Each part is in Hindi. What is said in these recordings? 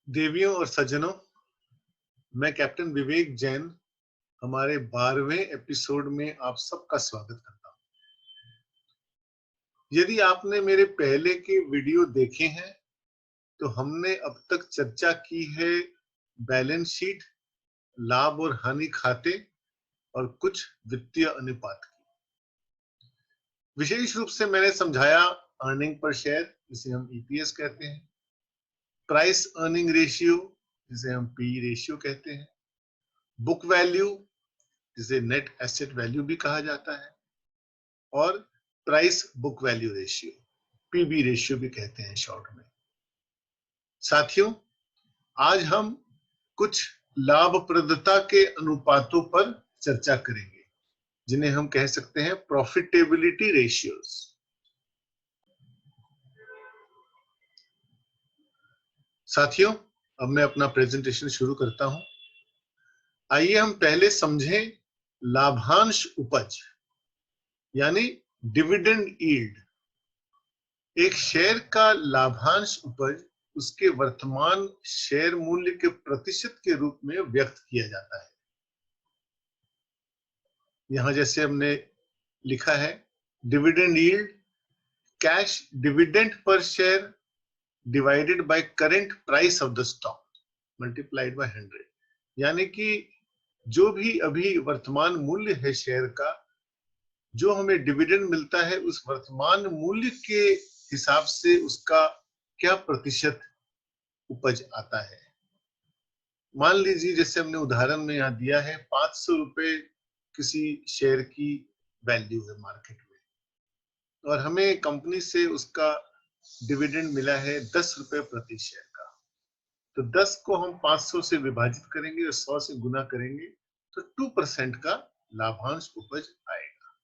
देवियों और सज्जनों, मैं कैप्टन विवेक जैन हमारे 12वें एपिसोड में आप सबका स्वागत करता हूं। यदि आपने मेरे पहले के वीडियो देखे हैं तो हमने अब तक चर्चा की है बैलेंस शीट, लाभ और हानि खाते और कुछ वित्तीय अनुपात की। विशेष रूप से मैंने समझाया अर्निंग पर शेयर, जिसे हम ईपीएस कहते हैं, प्राइस अर्निंग रेशियो, जिसे हम पी रेशियो कहते हैं, बुक वैल्यू, जिसे नेट एसेट वैल्यू भी कहा जाता है, और price book value ratio, PB ratio भी कहते हैं शॉर्ट में। साथियों, आज हम कुछ लाभप्रदता के अनुपातों पर चर्चा करेंगे, जिन्हें हम कह सकते हैं प्रॉफिटेबिलिटी रेशियोज। साथियों, अब मैं अपना प्रेजेंटेशन शुरू करता हूं। आइए हम पहले समझें लाभांश उपज यानी डिविडेंड यील्ड। एक शेयर का लाभांश उपज उसके वर्तमान शेयर मूल्य के प्रतिशत के रूप में व्यक्त किया जाता है। यहां जैसे हमने लिखा है dividend yield, cash dividend per share divided by current price of the stock multiplied by 100। यानी कि जो भी अभी वर्तमान मूल्य है शेयर का, जो हमें डिविडेंड मिलता है, उस वर्तमान मूल्य के हिसाब से उसका क्या प्रतिशत उपज आता है। मान लीजिए जैसे हमने उदाहरण में यहाँ दिया है 500 रुपए किसी शेयर की वैल्यू है मार्केट में, और हमें कंपनी से उसका डिविडेंड मिला है 10 रुपए प्रति शेयर का। तो 10 को हम 500 से विभाजित करेंगे और 100 से गुना करेंगे तो 2% का लाभांश उपज आएगा।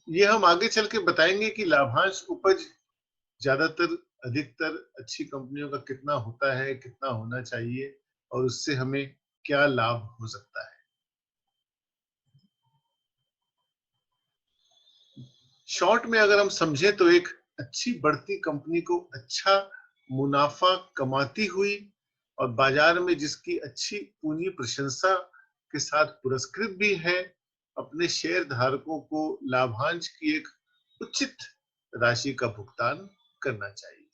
ये हम आगे चल के बताएंगे कि लाभांश उपज ज्यादातर अधिकतर अच्छी कंपनियों का कितना होता है, कितना होना चाहिए, और उससे हमें क्या लाभ हो सकता है। शॉर्ट में अगर हम समझें तो एक अच्छी बढ़ती कंपनी को अच्छा मुनाफा कमाती हुई और बाजार में जिसकी अच्छी पूंजी प्रशंसा के साथ पुरस्कृत भी है, अपने शेयर धारकों को लाभांश की एक उचित राशि का भुगतान करना चाहिए।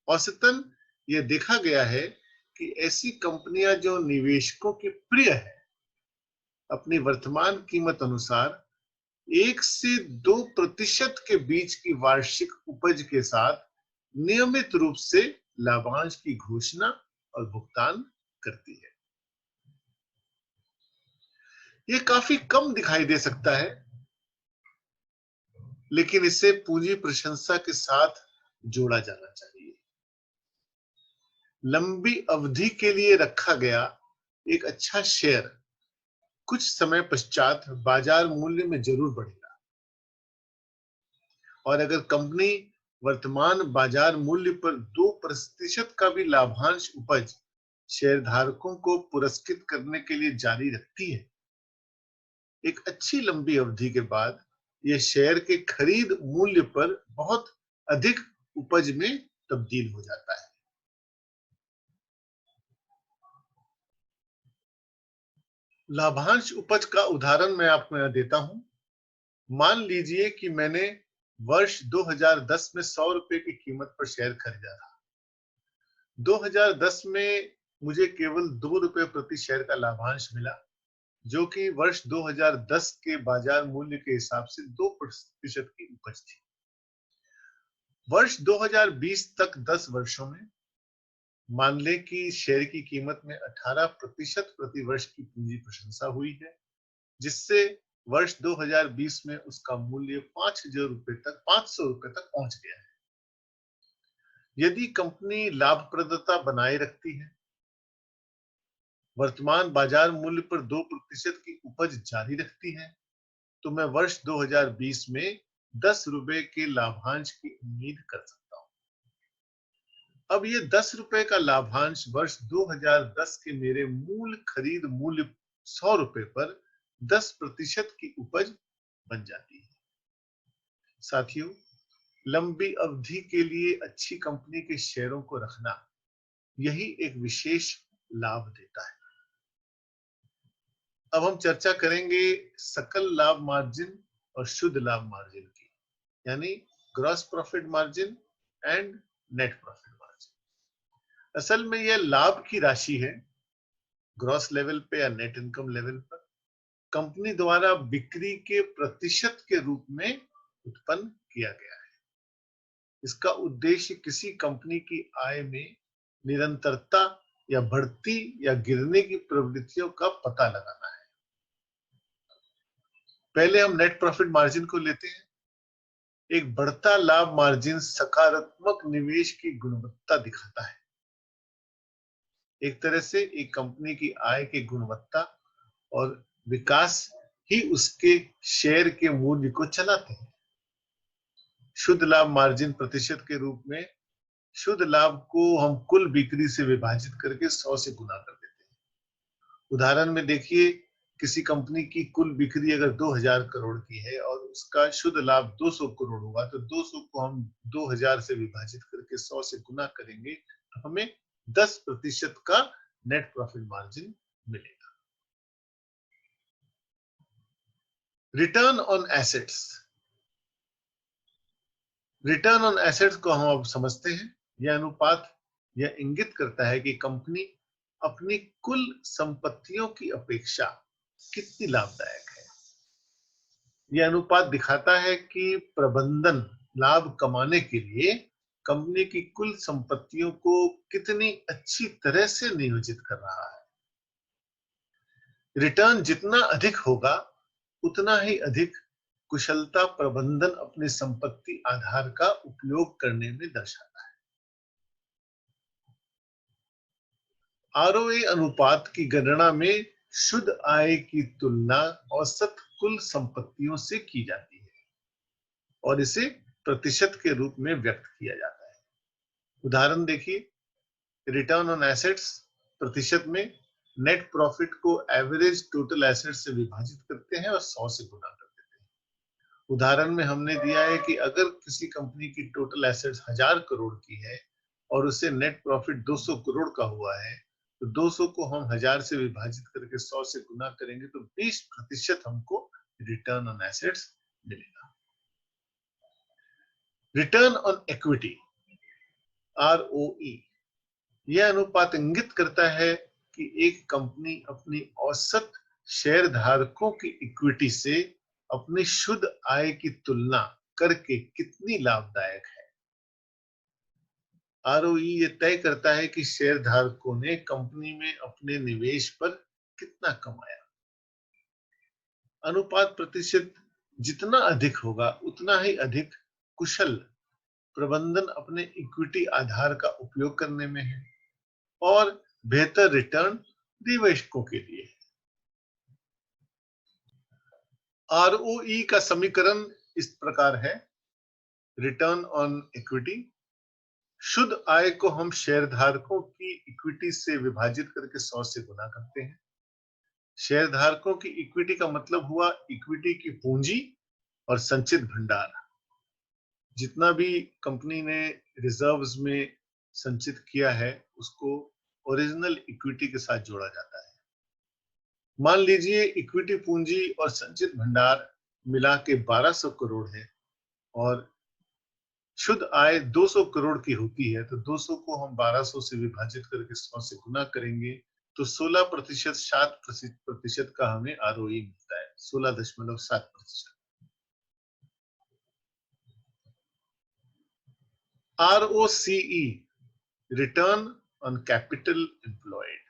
औसतन यह देखा गया है कि ऐसी कंपनियां जो निवेशकों की प्रिय है, अपनी वर्तमान कीमत अनुसार 1 से 2% के बीच की वार्षिक उपज के साथ नियमित रूप से लाभांश की घोषणा और भुगतान करती है। यह काफी कम दिखाई दे सकता है, लेकिन इसे पूंजी प्रशंसा के साथ जोड़ा जाना चाहिए। लंबी अवधि के लिए रखा गया एक अच्छा शेयर कुछ समय पश्चात बाजार मूल्य में जरूर बढ़ेगा, और अगर कंपनी वर्तमान बाजार मूल्य पर 2% का भी लाभांश उपज शेयरधारकों को पुरस्कृत करने के लिए जारी रखती है, एक अच्छी लंबी अवधि के बाद यह शेयर के खरीद मूल्य पर बहुत अधिक उपज में तब्दील हो जाता है। लाभांश उपज का उदाहरण मैं आपको यहां देता हूं। मान लीजिए कि मैंने वर्ष 2010 में 100 रुपए की कीमत पर शेयर खरीदा था। 2010 में मुझे केवल 2 रुपए प्रति शेयर का लाभांश मिला, जो कि वर्ष 2010 के बाजार मूल्य के हिसाब से 2% की उपज थी। वर्ष 2020 तक 10 वर्षों में मान लें कि शेयर की कीमत में 18% प्रति वर्ष की पूंजी प्रशंसा हुई है, जिससे वर्ष 2020 में उसका मूल्य 5,000 रुपए तक 500 रुपए तक पहुंच गया है। यदि कंपनी लाभप्रदता बनाए रखती है, वर्तमान बाजार मूल्य पर 2% की उपज जारी रखती है, तो मैं वर्ष 2020 में 10 रुपए के लाभांश की उम्मीद कर सकता हूं। अब ये 10 रुपए का लाभांश वर्ष 2010 के मेरे मूल खरीद मूल्य 100 रुपए पर 10% की उपज बन जाती है। साथियों, लंबी अवधि के लिए अच्छी कंपनी के शेयरों को रखना, यही एक विशेष लाभ देता है। अब हम चर्चा करेंगे सकल लाभ मार्जिन और शुद्ध लाभ मार्जिन की, यानी gross profit margin and net profit margin. असल में यह लाभ की राशि है, ग्रॉस लेवल पे या नेट इनकम लेवल पर कंपनी द्वारा बिक्री के प्रतिशत के रूप में उत्पन्न किया गया है। इसका उद्देश्य किसी कंपनी की आय में निरंतरता या बढ़ती या गिरने की प्रवृत्तियों का पता लगाना है। पहले हम नेट प्रॉफिट मार्जिन को लेते हैं। एक बढ़ता लाभ मार्जिन सकारात्मक निवेश की गुणवत्ता दिखाता है। एक तरह से एक कंपनी की आय की गुणवत्ता और विकास ही उसके शेयर के मूल्य को चलाते हैं। शुद्ध लाभ मार्जिन प्रतिशत के रूप में शुद्ध लाभ को हम कुल बिक्री से विभाजित करके 100 से गुना कर देते हैं। उदाहरण में देखिए, किसी कंपनी की कुल बिक्री अगर 2000 करोड़ की है और उसका शुद्ध लाभ 200 करोड़ हुआ, तो 200 को हम 2000 से विभाजित करके 100 से गुना करेंगे तो हमें 10% का नेट प्रॉफिट मार्जिन मिलेगा। Return on assets, return on assets को हम अब समझते हैं। यह अनुपात यह इंगित करता है कि कंपनी अपनी कुल संपत्तियों की अपेक्षा कितनी लाभदायक है। यह अनुपात दिखाता है कि प्रबंधन लाभ कमाने के लिए कंपनी की कुल संपत्तियों को कितनी अच्छी तरह से नियोजित कर रहा है। रिटर्न जितना अधिक होगा, उतना ही अधिक कुशलता प्रबंधन अपनी संपत्ति आधार का उपयोग करने में दर्शाता है। आरओए अनुपात की गणना में शुद्ध आय की तुलना औसत कुल संपत्तियों से की जाती है और इसे प्रतिशत के रूप में व्यक्त किया जाता है। उदाहरण देखिए, रिटर्न ऑन एसेट्स प्रतिशत में नेट प्रॉफिट को एवरेज टोटल एसेट से विभाजित करते हैं और 100 से गुना करते हैं। उदाहरण में हमने दिया है कि अगर किसी कंपनी की टोटल एसेट्स 1000 करोड़ की है और उसे नेट प्रॉफिट 200 करोड़ का हुआ है, तो 200 को हम 1000 से विभाजित करके 100 से गुना करेंगे तो 20% हमको रिटर्न ऑन एसेट्स मिलेगा। रिटर्न ऑन इक्विटी, आरओई, यह अनुपात इंगित करता है कि एक कंपनी अपनी औसत शेयर धारकों की इक्विटी से अपनी शुद्ध आय की तुलना करके कितनी लाभदायक है। आरओई ये तय करता है कि शेयर धारकों ने कंपनी में अपने निवेश पर कितना कमाया। अनुपात प्रतिशत जितना अधिक होगा, उतना ही अधिक कुशल प्रबंधन अपने इक्विटी आधार का उपयोग करने में है और बेहतर रिटर्न निवेशकों के लिए है। आरओई का समीकरण इस प्रकार है। रिटर्न ऑन इक्विटी, शुद्ध आय को हम शेयरधारकों की इक्विटी से विभाजित करके 100 से गुना करते हैं। शेयरधारकों की इक्विटी का मतलब हुआ इक्विटी की पूंजी और संचित भंडार। जितना भी कंपनी ने रिजर्व्स में संचित किया है, उसको ओरिजिनल इक्विटी के साथ जोड़ा जाता है। मान लीजिए इक्विटी पूंजी और संचित भंडार मिला के 1200 करोड़ है और शुद्ध आय 200 करोड़ की होती है, तो 200 को हम 1200 से विभाजित करके 100 से गुना करेंगे तो 16% 7% का हमें आरओई मिलता है, 16.7%। ROCE, return on capital employed,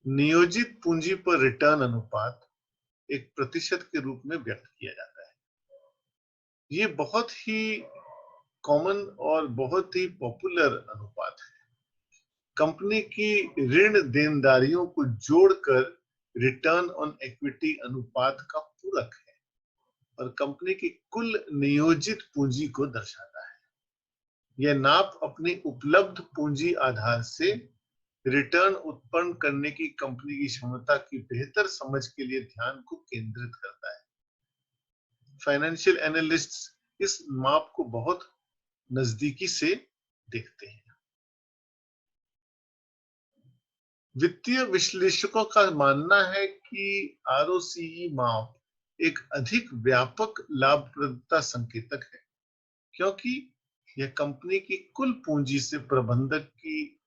नियोजित पूंजी पर रिटर्न अनुपात एक प्रतिशत के रूप में व्यक्त किया जाता है। ये बहुत ही कॉमन और बहुत ही पॉपुलर अनुपात है। कंपनी की ऋण देनदारियों को जोड़कर रिटर्न ऑन इक्विटी अनुपात का पूरक है और कंपनी की कुल नियोजित पूंजी को दर्शाता है। यह नाप अपनी उपलब्ध पूंजी आधार से रिटर्न उत्पन्न करने की कंपनी की क्षमता की बेहतर समझ के लिए ध्यान को केंद्रित करता है। फाइनेंशियल एनालिस्ट्स इस माप को बहुत नजदीकी से देखते हैं। वित्तीय विश्लेषकों का मानना है कि आरओसीई माप एक अधिक व्यापक लाभप्रदता संकेतक है, क्योंकि यह कंपनी की कुल पूंजी से प्रबंधक की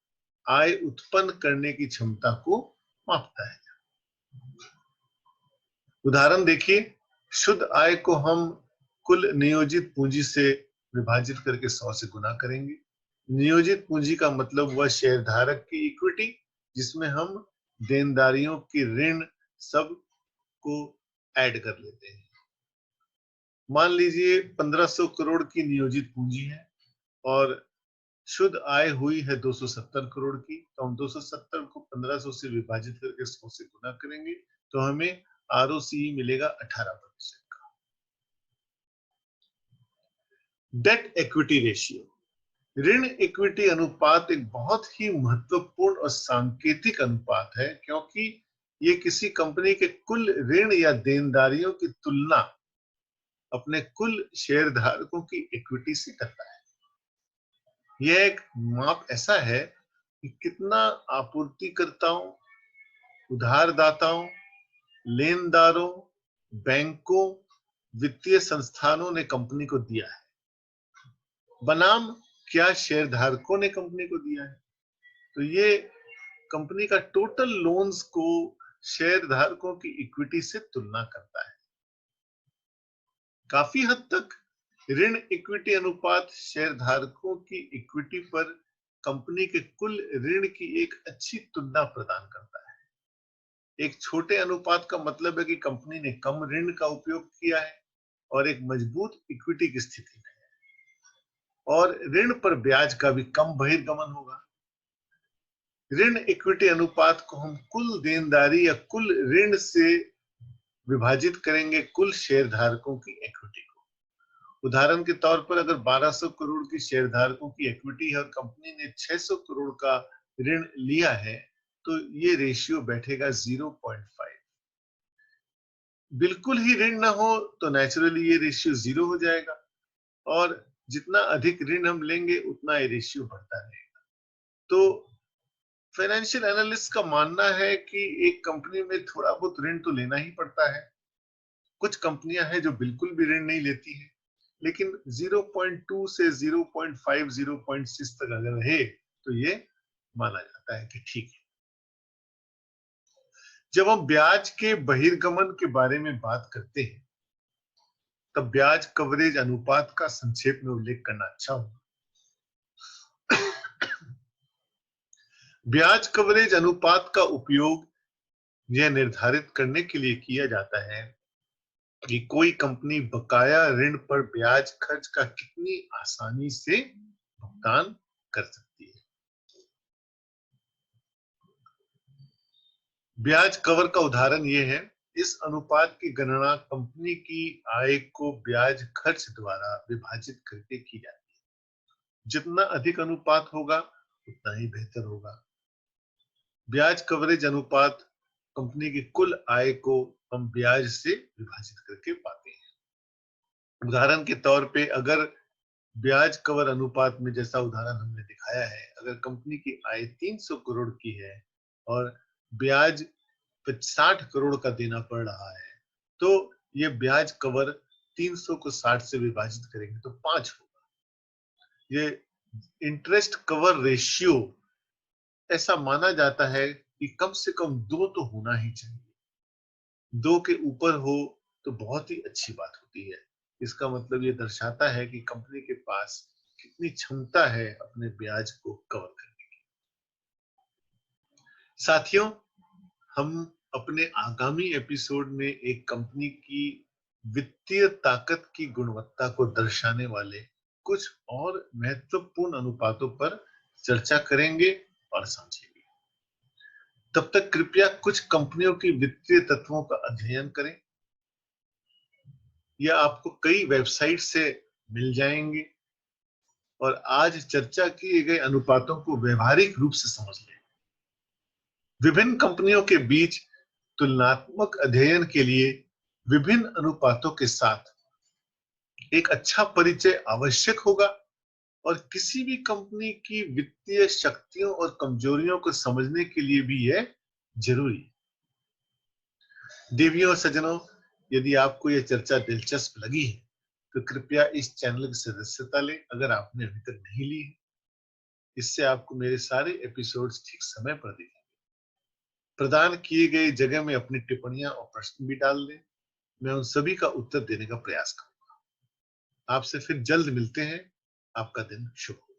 आय उत्पन्न करने की क्षमता को मापता है। उदाहरण देखिए, शुद्ध आय को हम कुल नियोजित पूंजी से विभाजित करके 100 से गुना करेंगे। नियोजित पूंजी का मतलब हुआ शेयरधारक की इक्विटी, जिसमें हम देनदारियों की ऋण सब को ऐड कर लेते हैं। मान लीजिए 1500 करोड़ की नियोजित पूंजी है और शुद्ध आय हुई है 270 करोड़ की, तो हम 270 को 1500 से विभाजित करके 100 से गुना करेंगे, तो हमें आरओसीई मिलेगा 18%। डेट इक्विटी रेशियो, ऋण इक्विटी अनुपात एक बहुत ही महत्वपूर्ण और सांकेतिक अनुपात है, क्योंकि ये किसी कंपनी के कुल ऋण या देनदारियों की तुलना अपने कुल शेयरधारकों की इक्विटी से करता है। यह एक माप ऐसा है कि कितना आपूर्तिकर्ताओं, उधारदाताओं, लेनदारों, बैंकों, वित्तीय संस्थानों ने कंपनी को दिया है, बनाम क्या शेयरधारकों ने कंपनी को दिया है। तो ये कंपनी का टोटल लोन्स को शेयरधारकों की इक्विटी से तुलना करता है। काफी हद तक ऋण इक्विटी अनुपात शेयरधारकों की इक्विटी पर कंपनी के कुल ऋण की एक अच्छी तुलना प्रदान करता है। एक छोटे अनुपात का मतलब है कि कंपनी ने कम ऋण का उपयोग किया है और एक मजबूत इक्विटी की स्थिति में है, और ऋण पर ब्याज का भी कम बहिर्गमन होगा। ऋण इक्विटी अनुपात को हम कुल देनदारी या कुल ऋण से विभाजित करेंगे कुल शेयरधारकों की इक्विटी को। उदाहरण के तौर पर अगर 1200 करोड़ की शेयरधारकों की इक्विटी है और कंपनी ने 600 करोड़ का ऋण लिया है, तो ये रेशियो बैठेगा 0.5। बिल्कुल ही ऋण ना हो तो नेचुरली ये रेशियो 0 हो जाएगा, और जितना अधिक ऋण हम लेंगे उतना ये रेशियो बढ़ता रहेगा। तो फाइनेंशियल एनालिस्ट का मानना है कि एक कंपनी में थोड़ा बहुत ऋण तो लेना ही पड़ता है। कुछ कंपनियां हैं जो बिल्कुल भी ऋण नहीं लेती हैं, लेकिन 0.2 से 0.5, 0.6 तक अगर रहे तो ये माना जाता है कि ठीक है। जब हम ब्याज के बहिर्गमन के बारे में बात करते हैं, तब ब्याज कवरेज अनुपात का संक्षेप में उल्लेख करना अच्छा होगा। ब्याज कवरेज अनुपात का उपयोग यह निर्धारित करने के लिए किया जाता है कि कोई कंपनी बकाया ऋण पर ब्याज खर्च का कितनी आसानी से भुगतान कर सकती है। ब्याज कवर का उदाहरण यह है, इस अनुपात की गणना कंपनी की आय को ब्याज खर्च द्वारा विभाजित करके की जाती है। जितना अधिक अनुपात होगा उतना ही बेहतर होगा। ब्याज कवरेज अनुपात कंपनी की कुल आय को हम ब्याज से विभाजित करके पाते हैं। उदाहरण के तौर पे अगर ब्याज कवर अनुपात में जैसा उदाहरण हमने दिखाया है, अगर कंपनी की आय 300 करोड़ की है और ब्याज 60 करोड़ का देना पड़ रहा है, तो ये ब्याज कवर 300 को 60 से विभाजित करेंगे तो 5 होगा। ये इंटरेस्ट कवर रेशियो ऐसा माना जाता है कि कम से कम 2 तो होना ही चाहिए। 2 के ऊपर हो तो बहुत ही अच्छी बात होती है। इसका मतलब ये दर्शाता है कि कंपनी के पास कितनी क्षमता है अपने ब्याज को कवर करने की। साथियों, हम अपने आगामी एपिसोड में एक कंपनी की वित्तीय ताकत की गुणवत्ता को दर्शाने वाले कुछ और महत्वपूर्ण अनुपातों पर चर्चा करेंगे और समझेंगे। तब तक कृपया कुछ कंपनियों की वित्तीय तत्वों का अध्ययन करें। यह आपको कई वेबसाइट से मिल जाएंगे, और आज चर्चा किए गए अनुपातों को व्यवहारिक रूप से समझ लें। विभिन्न कंपनियों के बीच तुलनात्मक अध्ययन के लिए विभिन्न अनुपातों के साथ एक अच्छा परिचय आवश्यक होगा और किसी भी कंपनी की वित्तीय शक्तियों और कमजोरियों को समझने के लिए भी यह जरूरी है। देवियों और सज्जनों, यदि आपको यह चर्चा दिलचस्प लगी है तो कृपया इस चैनल की सदस्यता लें अगर आपने अभी तक नहीं ली है। इससे आपको मेरे सारे एपिसोड्स ठीक समय पर दिखेंगे। प्रदान किए गए जगह में अपनी टिप्पणियां और प्रश्न भी डाल दें। मैं उन सभी का उत्तर देने का प्रयास करूंगा। आपसे फिर जल्द मिलते हैं। आपका दिन शुभ हो।